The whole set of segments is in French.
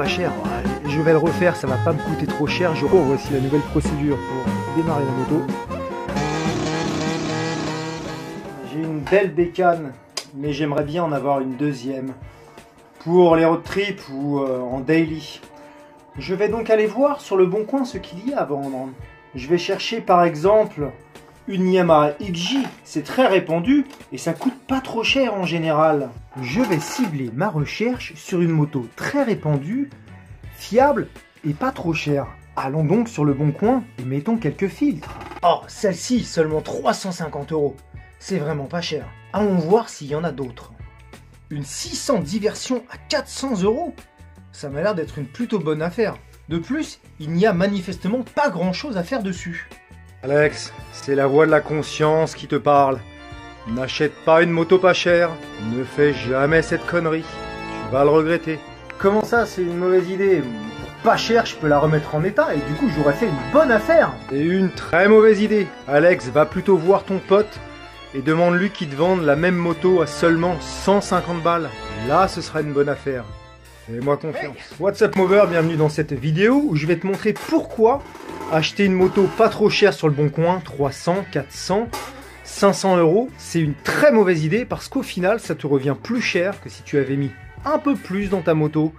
pas cher. Je vais le refaire, ça va pas me coûter trop cher. Voici la nouvelle procédure pour démarrer la moto. J'ai une belle bécane, mais j'aimerais bien en avoir une deuxième pour les road trips ou en daily. Je vais donc aller voir sur le bon coin ce qu'il y a à vendre. Je vais chercher par exemple une Yamaha XJ, c'est très répandu et ça coûte pas trop cher en général. Je vais cibler ma recherche sur une moto très répandue, fiable et pas trop chère. Allons donc sur le bon coin et mettons quelques filtres. Oh, celle-ci, seulement 350 €. C'est vraiment pas cher. Allons voir s'il y en a d'autres. Une 610 version à 400 €. Ça m'a l'air d'être une plutôt bonne affaire. De plus, il n'y a manifestement pas grand chose à faire dessus. Alex, c'est la voix de la conscience qui te parle. N'achète pas une moto pas chère. Ne fais jamais cette connerie. Tu vas le regretter. Comment ça, c'est une mauvaise idée? Pas cher, je peux la remettre en état et du coup j'aurais fait une bonne affaire. C'est une très mauvaise idée. Alex, va plutôt voir ton pote et demande-lui qu'il te vende la même moto à seulement 150 balles. Là, ce sera une bonne affaire. Fais-moi confiance. What's up Mover, bienvenue dans cette vidéo où je vais te montrer pourquoi acheter une moto pas trop chère sur le bon coin, 300, 400, 500 €, c'est une très mauvaise idée parce qu'au final, ça te revient plus cher que si tu avais mis un peu plus dans ta moto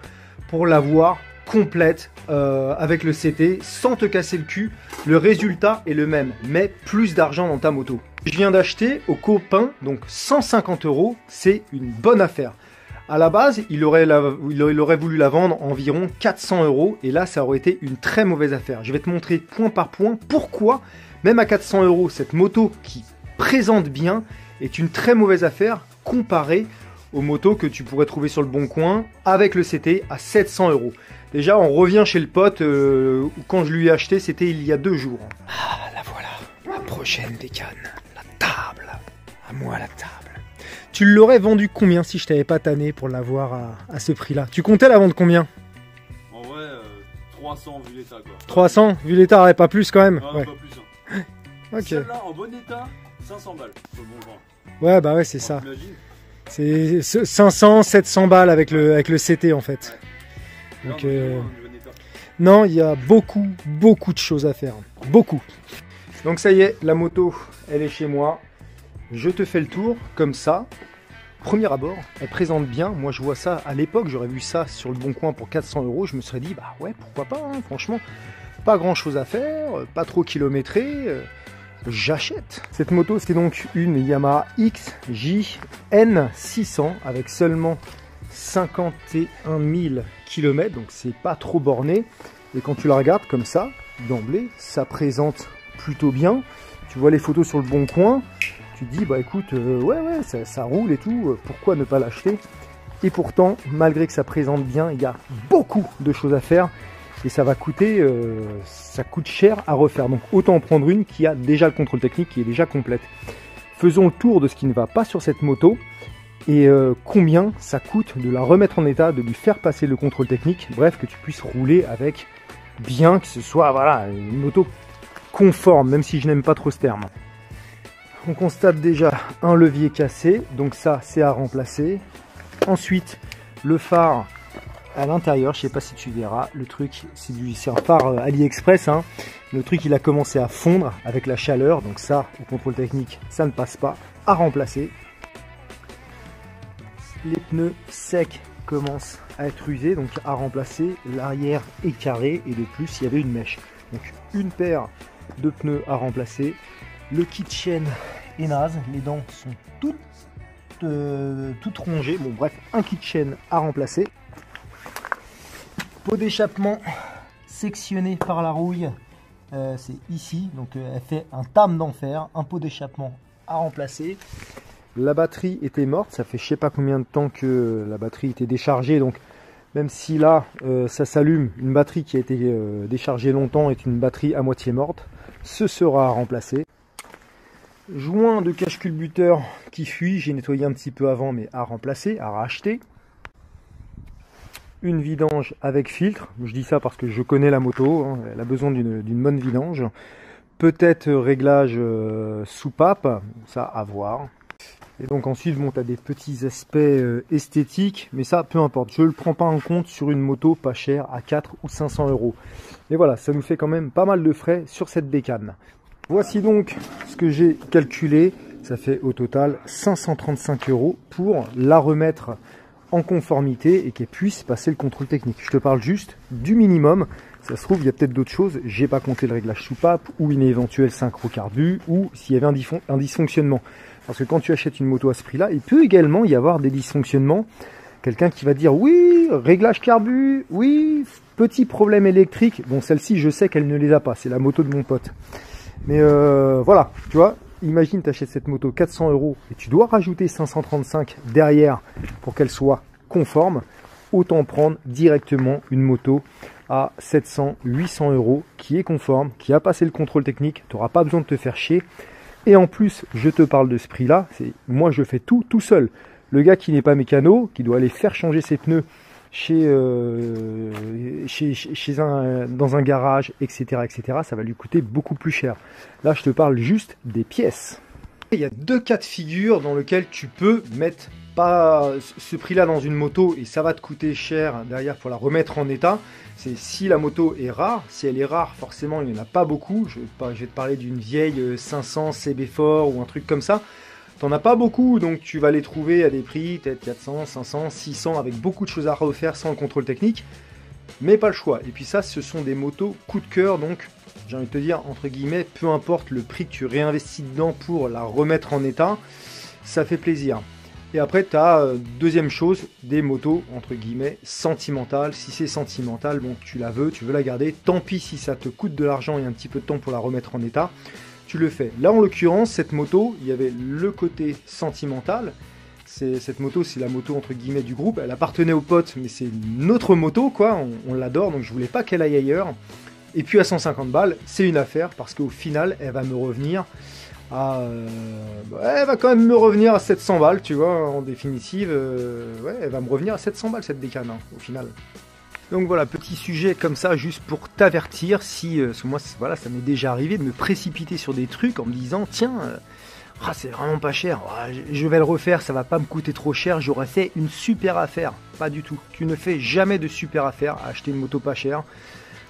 pour l'avoir complète avec le CT sans te casser le cul. Le résultat est le même, mais plus d'argent dans ta moto. Je viens d'acheter au copain, donc 150 €, c'est une bonne affaire. À la base, il aurait voulu la vendre environ 400 € et là, ça aurait été une très mauvaise affaire. Je vais te montrer point par point pourquoi, même à 400 € cette moto qui présente bien est une très mauvaise affaire comparée aux motos que tu pourrais trouver sur le bon coin avec le CT à 700 €. Déjà, on revient chez le pote quand je lui ai acheté, c'était il y a 2 jours. Ah, la voilà, la prochaine bécane, la table. À moi la table. Tu l'aurais vendu combien si je t'avais pas tanné pour l'avoir à ce prix-là? Tu comptais la vendre combien? En vrai, 300 vu l'état quoi. 300 vu l'état, ouais, pas plus quand même. Ah, ouais. Pas plus. Hein. Ok. Celle-là en bon état, 500 balles. Sur le bon coin. Ouais, bah ouais, c'est ça. T'imagines ? C'est 500, 700 balles avec le CT en fait. Ouais. Donc, Là, on est loin du bon état. non, il y a beaucoup de choses à faire. Beaucoup. Donc ça y est, la moto, elle est chez moi. Je te fais le tour, comme ça. Premier abord, elle présente bien. Moi, je vois ça à l'époque, j'aurais vu ça sur le bon coin pour 400 €. Je me serais dit, bah ouais, pourquoi pas, hein, franchement. Pas grand chose à faire, pas trop kilométré. J'achète. Cette moto, c'est donc une Yamaha XJ N600 avec seulement 51 000 km, donc c'est pas trop borné. Et quand tu la regardes comme ça, d'emblée, ça présente plutôt bien. Tu vois les photos sur le bon coin, tu te dis, bah écoute, ouais, ça roule et tout, pourquoi ne pas l'acheter? Et pourtant, malgré que ça présente bien, il y a beaucoup de choses à faire. Et ça va coûter, ça coûte cher à refaire. Donc autant en prendre une qui a déjà le contrôle technique, qui est déjà complète. Faisons le tour de ce qui ne va pas sur cette moto et combien ça coûte de la remettre en état, de lui faire passer le contrôle technique. Bref, que tu puisses rouler avec bien, que ce soit voilà, une moto conforme, même si je n'aime pas trop ce terme. On constate déjà un levier cassé, donc ça c'est à remplacer. Ensuite, le phare à l'intérieur, je sais pas si tu verras, le truc, c'est un phare AliExpress, hein. Le truc il a commencé à fondre avec la chaleur, donc ça, au contrôle technique, ça ne passe pas, à remplacer. Les pneus secs commencent à être usés, donc à remplacer. L'arrière est carré et de plus il y avait une mèche. Donc une paire de pneus à remplacer. Le kit chaîne est naze, les dents sont toutes rongées. Bon bref, un kit chaîne à remplacer. Pot d'échappement sectionné par la rouille, c'est ici, donc elle fait un tam d'enfer, un pot d'échappement à remplacer. La batterie était morte, ça fait je sais pas combien de temps que la batterie était déchargée, donc même si là ça s'allume, une batterie qui a été déchargée longtemps est une batterie à moitié morte, ce sera à remplacer. Joint de cache-culbuteur qui fuit, j'ai nettoyé un petit peu avant mais à remplacer, à racheter. Une vidange avec filtre, je dis ça parce que je connais la moto, hein, elle a besoin d'une bonne vidange. Peut-être réglage soupape, ça à voir. Et donc ensuite, bon, tu as des petits aspects esthétiques, mais ça, peu importe. Je ne le prends pas en compte sur une moto pas chère à 4 ou 500 euros. Et voilà, ça nous fait quand même pas mal de frais sur cette bécane. Voici donc ce que j'ai calculé. Ça fait au total 535 euros pour la remettre en conformité et qu'elle puisse passer le contrôle technique. Je te parle juste du minimum. Ça se trouve, il y a peut-être d'autres choses. J'ai pas compté le réglage soupape ou une éventuelle synchro-carbu ou s'il y avait un dysfonctionnement. Parce que quand tu achètes une moto à ce prix-là, il peut également y avoir des dysfonctionnements. Quelqu'un qui va dire oui, réglage carbu, oui, petit problème électrique. Bon, celle-ci, je sais qu'elle ne les a pas. C'est la moto de mon pote. Mais voilà, tu vois, imagine tu achètes cette moto 400 euros et tu dois rajouter 535 derrière pour qu'elle soit conforme. Autant prendre directement une moto à 700, 800 euros qui est conforme, qui a passé le contrôle technique. Tu n'auras pas besoin de te faire chier. Et en plus, je te parle de ce prix-là, moi je fais tout seul. Le gars qui n'est pas mécano, qui doit aller faire changer ses pneus dans un garage, etc., ça va lui coûter beaucoup plus cher. Là, je te parle juste des pièces. Il y a deux cas de figure dans lesquels tu peux mettre pas ce prix-là dans une moto et ça va te coûter cher derrière pour la remettre en état. C'est si la moto est rare. Si elle est rare, forcément, il n'y en a pas beaucoup. Je vais te parler d'une vieille 500 CB4 ou un truc comme ça. T'en as pas beaucoup, donc tu vas les trouver à des prix peut-être 400, 500, 600 avec beaucoup de choses à refaire sans le contrôle technique. Mais pas le choix. Et puis ça, ce sont des motos coup de cœur, donc j'ai envie de te dire, entre guillemets, peu importe le prix que tu réinvestis dedans pour la remettre en état, ça fait plaisir. Et après, tu as, deuxième chose, des motos, entre guillemets, sentimentales. Si c'est sentimental, bon, tu la veux, tu veux la garder. Tant pis si ça te coûte de l'argent et un petit peu de temps pour la remettre en état. Tu le fais. Là, en l'occurrence, cette moto, il y avait le côté sentimental. Cette moto, c'est la moto, entre guillemets, du groupe. Elle appartenait au pote, mais c'est notre moto, quoi. On l'adore, donc je voulais pas qu'elle aille ailleurs. Et puis à 150 balles, c'est une affaire, parce qu'au final, elle va me revenir elle va quand même me revenir à 700 balles, tu vois, en définitive. Ouais, elle va me revenir à 700 balles, cette bécane, hein, au final. Donc voilà, petit sujet comme ça, juste pour t'avertir, si, parce que moi, voilà, ça m'est déjà arrivé de me précipiter sur des trucs en me disant, tiens, c'est vraiment pas cher, je vais le refaire, ça va pas me coûter trop cher, j'aurais fait une super affaire. Pas du tout. Tu ne fais jamais de super affaire à acheter une moto pas chère.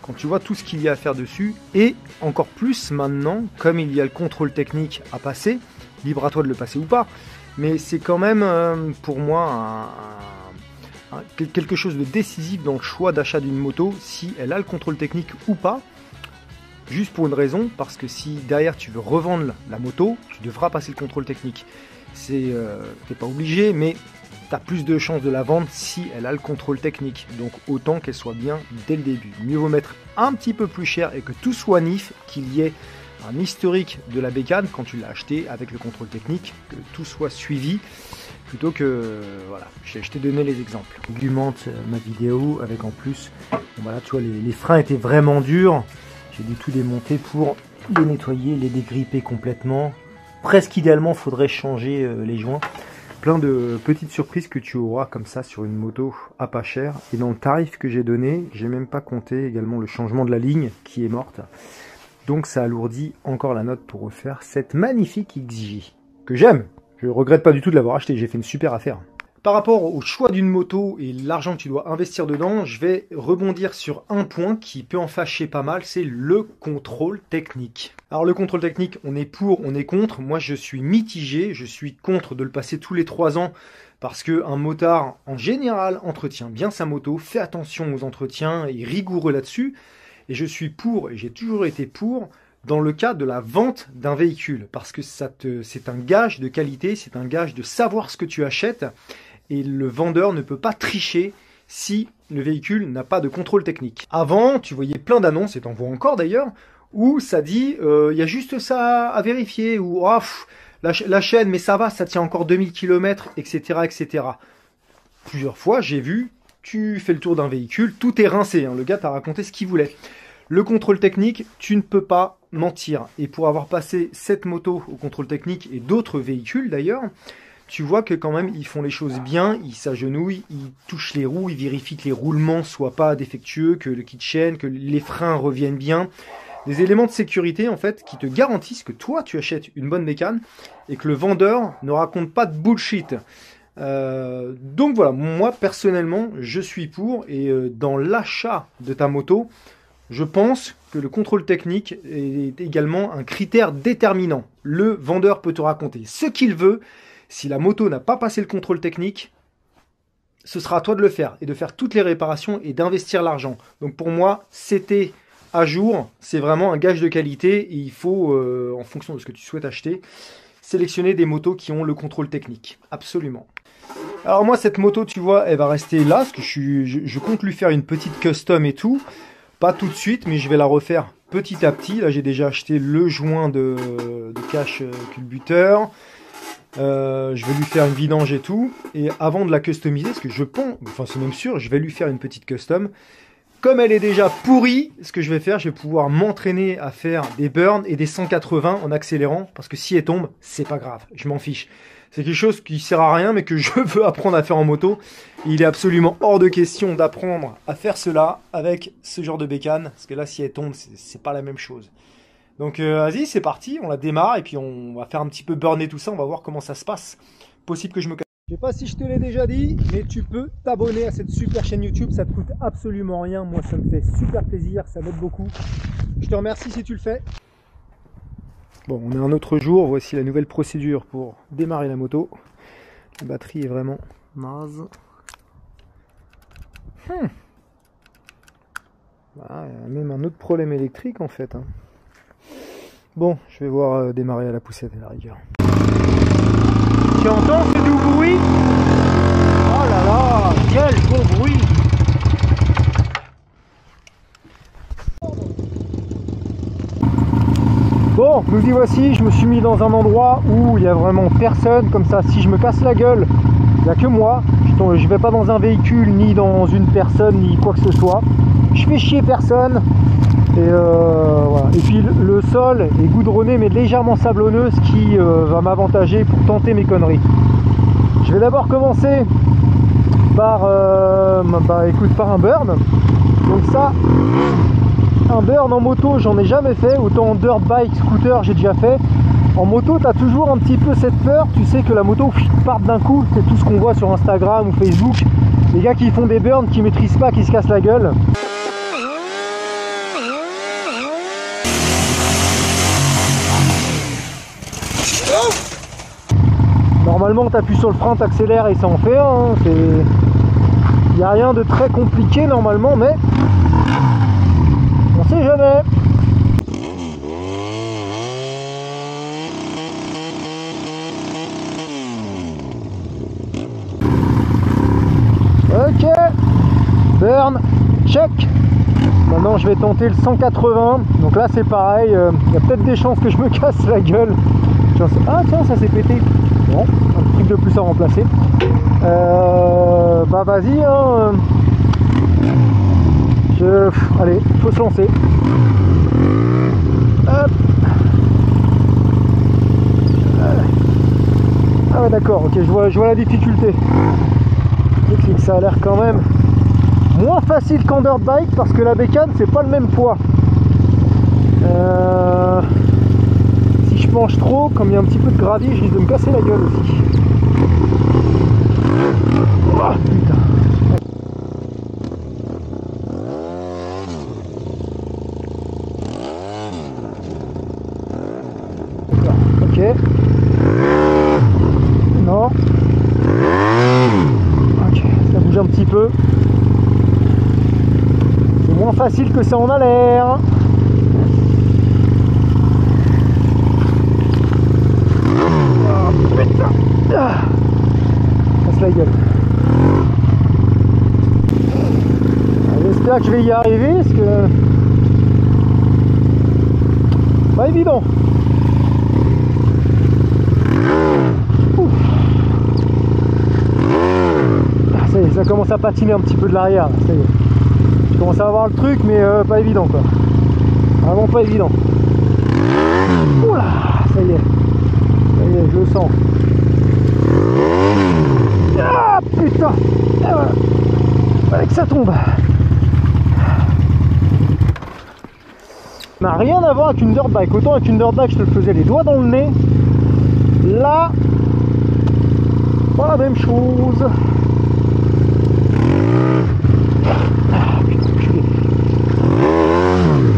Quand tu vois tout ce qu'il y a à faire dessus, et encore plus maintenant, comme il y a le contrôle technique à passer, libre à toi de le passer ou pas, mais c'est quand même pour moi quelque chose de décisif dans le choix d'achat d'une moto, si elle a le contrôle technique ou pas, juste pour une raison, parce que si derrière tu veux revendre la moto, tu devras passer le contrôle technique. T'es pas obligé, mais tu as plus de chances de la vendre si elle a le contrôle technique. Donc autant qu'elle soit bien dès le début. Mieux vaut mettre un petit peu plus cher et que tout soit nif, qu'il y ait un historique de la bécane quand tu l'as acheté avec le contrôle technique, que tout soit suivi, plutôt que... voilà, je t'ai donné les exemples. Augmente ma vidéo avec en plus... Bon, voilà, tu vois, les freins étaient vraiment durs. J'ai dû tout démonter pour les nettoyer, les dégripper complètement. Presque idéalement, il faudrait changer les joints. Plein de petites surprises que tu auras comme ça sur une moto à pas cher. Et dans le tarif que j'ai donné, j'ai même pas compté également le changement de la ligne qui est morte. Donc ça alourdit encore la note pour refaire cette magnifique XJ que j'aime. Je regrette pas du tout de l'avoir acheté, j'ai fait une super affaire. Par rapport au choix d'une moto et l'argent que tu dois investir dedans, je vais rebondir sur un point qui peut en fâcher pas mal, c'est le contrôle technique. Alors le contrôle technique, on est pour, on est contre. Moi je suis mitigé, je suis contre de le passer tous les 3 ans parce qu'un motard en général entretient bien sa moto, fait attention aux entretiens, est rigoureux là-dessus. Et je suis pour, et j'ai toujours été pour, dans le cas de la vente d'un véhicule. Parce que c'est un gage de qualité, c'est un gage de savoir ce que tu achètes. Et le vendeur ne peut pas tricher si le véhicule n'a pas de contrôle technique. Avant, tu voyais plein d'annonces, et t'en vois encore d'ailleurs, où ça dit il y a juste ça à vérifier, ou la chaîne, mais ça va, ça tient encore 2000 km, etc., etc. Plusieurs fois, j'ai vu, tu fais le tour d'un véhicule, tout est rincé, hein, le gars t'a raconté ce qu'il voulait. Le contrôle technique, tu ne peux pas mentir. Et pour avoir passé cette moto au contrôle technique, et d'autres véhicules d'ailleurs, tu vois que quand même, ils font les choses bien, ils s'agenouillent, ils touchent les roues, ils vérifient que les roulements ne soient pas défectueux, que le kit chaîne, que les freins reviennent bien. des éléments de sécurité en fait qui te garantissent que toi tu achètes une bonne bécane et que le vendeur ne raconte pas de bullshit. Donc voilà, moi personnellement je suis pour, et dans l'achat de ta moto, je pense que le contrôle technique est également un critère déterminant. Le vendeur peut te raconter ce qu'il veut. Si la moto n'a pas passé le contrôle technique, ce sera à toi de le faire et de faire toutes les réparations et d'investir l'argent. Donc pour moi, c'était à jour, c'est vraiment un gage de qualité, et il faut, en fonction de ce que tu souhaites acheter, sélectionner des motos qui ont le contrôle technique. Absolument. Alors moi, cette moto, tu vois, elle va rester là, parce que je compte lui faire une petite custom et tout. Pas tout de suite, mais je vais la refaire petit à petit. Là, j'ai déjà acheté le joint de cache culbuteur. Je vais lui faire une vidange et tout. Et avant de la customiser, parce que je pense, enfin c'est même sûr, je vais lui faire une petite custom. Comme elle est déjà pourrie, ce que je vais faire, je vais pouvoir m'entraîner à faire des burns et des 180 en accélérant. Parce que si elle tombe, c'est pas grave, je m'en fiche. C'est quelque chose qui sert à rien, mais que je veux apprendre à faire en moto. Il est absolument hors de question d'apprendre à faire cela avec ce genre de bécane. Parce que là, si elle tombe, c'est pas la même chose. Donc vas-y, c'est parti, on la démarre. Et puis on va faire un petit peu burner tout ça. On va voir comment ça se passe. Possible que je me casse. Je sais pas si je te l'ai déjà dit, mais tu peux t'abonner à cette super chaîne YouTube. Ça te coûte absolument rien. Moi, ça me fait super plaisir. Ça m'aide beaucoup. Je te remercie si tu le fais. Bon, on est un autre jour, voici la nouvelle procédure pour démarrer la moto. La batterie est vraiment naze. Ah, il y a même un autre problème électrique en fait. Hein. Bon, je vais voir démarrer à la poussette à la rigueur. Tu entends ce doux bruit? Oh là là, quel bon bruit! Bon, nous y voici, je me suis mis dans un endroit où il n'y a vraiment personne, comme ça si je me casse la gueule, il n'y a que moi, je vais pas dans un véhicule, ni dans une personne, ni quoi que ce soit, je fais chier personne, et voilà. Et puis le sol est goudronné mais légèrement sablonneux, ce qui va m'avantager pour tenter mes conneries. Je vais d'abord commencer par, par un burn, donc ça... Un burn en moto, j'en ai jamais fait, autant en dirt bike, scooter, j'ai déjà fait. En moto, tu as toujours un petit peu cette peur, tu sais que la moto part d'un coup, c'est tout ce qu'on voit sur Instagram ou Facebook. Les gars qui font des burns, qui maîtrisent pas, qui se cassent la gueule. Normalement, tu appuies sur le frein, tu accélères et ça en fait un. Il n'y a rien de très compliqué normalement, mais... on sait jamais. Ok, burn, check. Maintenant je vais tenter le 180. Donc là c'est pareil, il y a peut-être des chances que je me casse la gueule. Ah tiens, ça s'est pété. Bon, un truc de plus à remplacer. Bah vas-y hein. Allez, faut se lancer. Hop. Ah ouais d'accord, ok, je vois la difficulté. C'est que ça a l'air quand même moins facile qu'en dirt bike parce que la bécane c'est pas le même poids. Si je penche trop, comme il y a un petit peu de gravier, je risque de me casser la gueule aussi. Oh, putain. Ok. Non. Ok, ça bouge un petit peu. C'est moins facile que ça en a l'air. Oh, putain. Ah. Casse la gueule. J'espère que je vais y arriver parce que... pas évident. Ça commence à patiner un petit peu de l'arrière. Je commence à avoir le truc, mais pas évident quoi. Vraiment pas évident. Oula, ça y est, je le sens. Ah putain. Et voilà. Fallait que ça tombe. Ça n'a rien à voir avec une dirt bike. Autant avec une dirt bike je te le faisais les doigts dans le nez. Là, pas la même chose.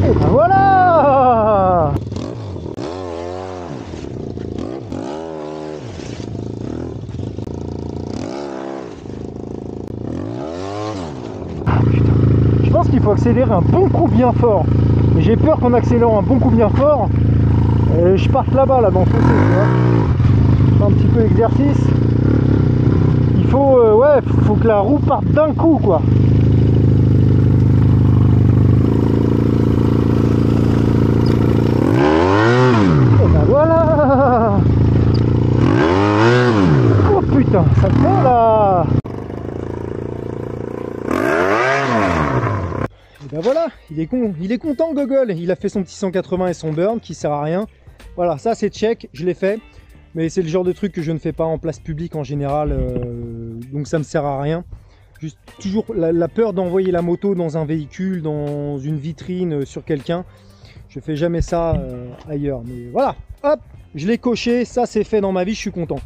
Et ben voilà. Je pense qu'il faut accélérer un bon coup bien fort. Mais j'ai peur qu'en accélérant un bon coup bien fort, je parte là-bas, là dans le fossé, tu vois. Un petit peu d'exercice. Il faut, ouais, faut que la roue parte d'un coup, quoi. Et ben voilà. Oh putain, ça le fait là. Et ben voilà, il est content Gogol, il a fait son petit 180 et son burn qui sert à rien. Voilà, ça c'est check, je l'ai fait. Mais c'est le genre de truc que je ne fais pas en place publique en général, donc ça me sert à rien. Juste toujours la peur d'envoyer la moto dans un véhicule, dans une vitrine, sur quelqu'un. Je fais jamais ça ailleurs. Mais voilà, hop, je l'ai coché, ça c'est fait dans ma vie, je suis content.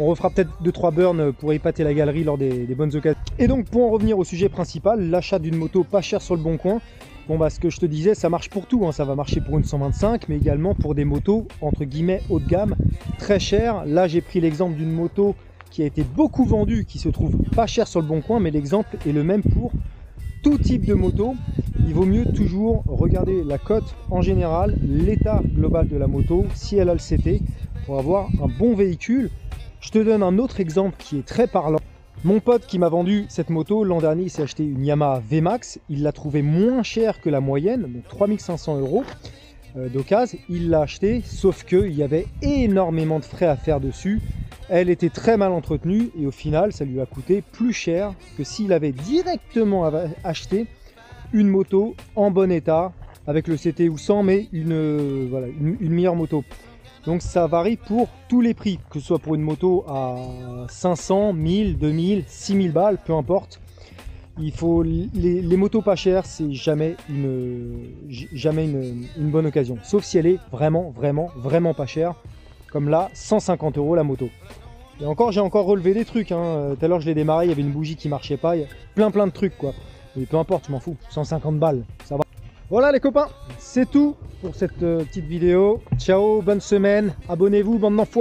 On refera peut-être 2-3 burns pour épater la galerie lors des bonnes occasions. Et donc pour en revenir au sujet principal, l'achat d'une moto pas chère sur le bon coin. Bon bah ce que je te disais, ça marche pour tout, hein. Ça va marcher pour une 125, mais également pour des motos entre guillemets haut de gamme, très chères. Là j'ai pris l'exemple d'une moto qui a été beaucoup vendue, qui se trouve pas chère sur le bon coin, mais l'exemple est le même pour tout type de moto. Il vaut mieux toujours regarder la cote en général, l'état global de la moto, si elle a le CT, pour avoir un bon véhicule. Je te donne un autre exemple qui est très parlant. Mon pote qui m'a vendu cette moto, l'an dernier, il s'est acheté une Yamaha VMAX. Il l'a trouvé moins cher que la moyenne, donc 3500 € d'occasion. Il l'a acheté, sauf qu'il y avait énormément de frais à faire dessus. Elle était très mal entretenue et au final, ça lui a coûté plus cher que s'il avait directement acheté une moto en bon état, avec le CT ou sans, mais voilà, une meilleure moto. Donc ça varie pour tous les prix, que ce soit pour une moto à 500, 1000, 2000, 6000 balles, peu importe. Il faut les motos pas chères, c'est jamais une bonne occasion. Sauf si elle est vraiment pas chère. Comme là, 150 € la moto. Et encore, j'ai encore relevé des trucs. Hein. Tout à l'heure, je l'ai démarré, il y avait une bougie qui marchait pas. Il y a plein de trucs, quoi. Mais peu importe, je m'en fous. 150 balles, ça va. Voilà les copains, c'est tout pour cette petite vidéo. Ciao, bonne semaine. Abonnez-vous, bande d'enfoirés.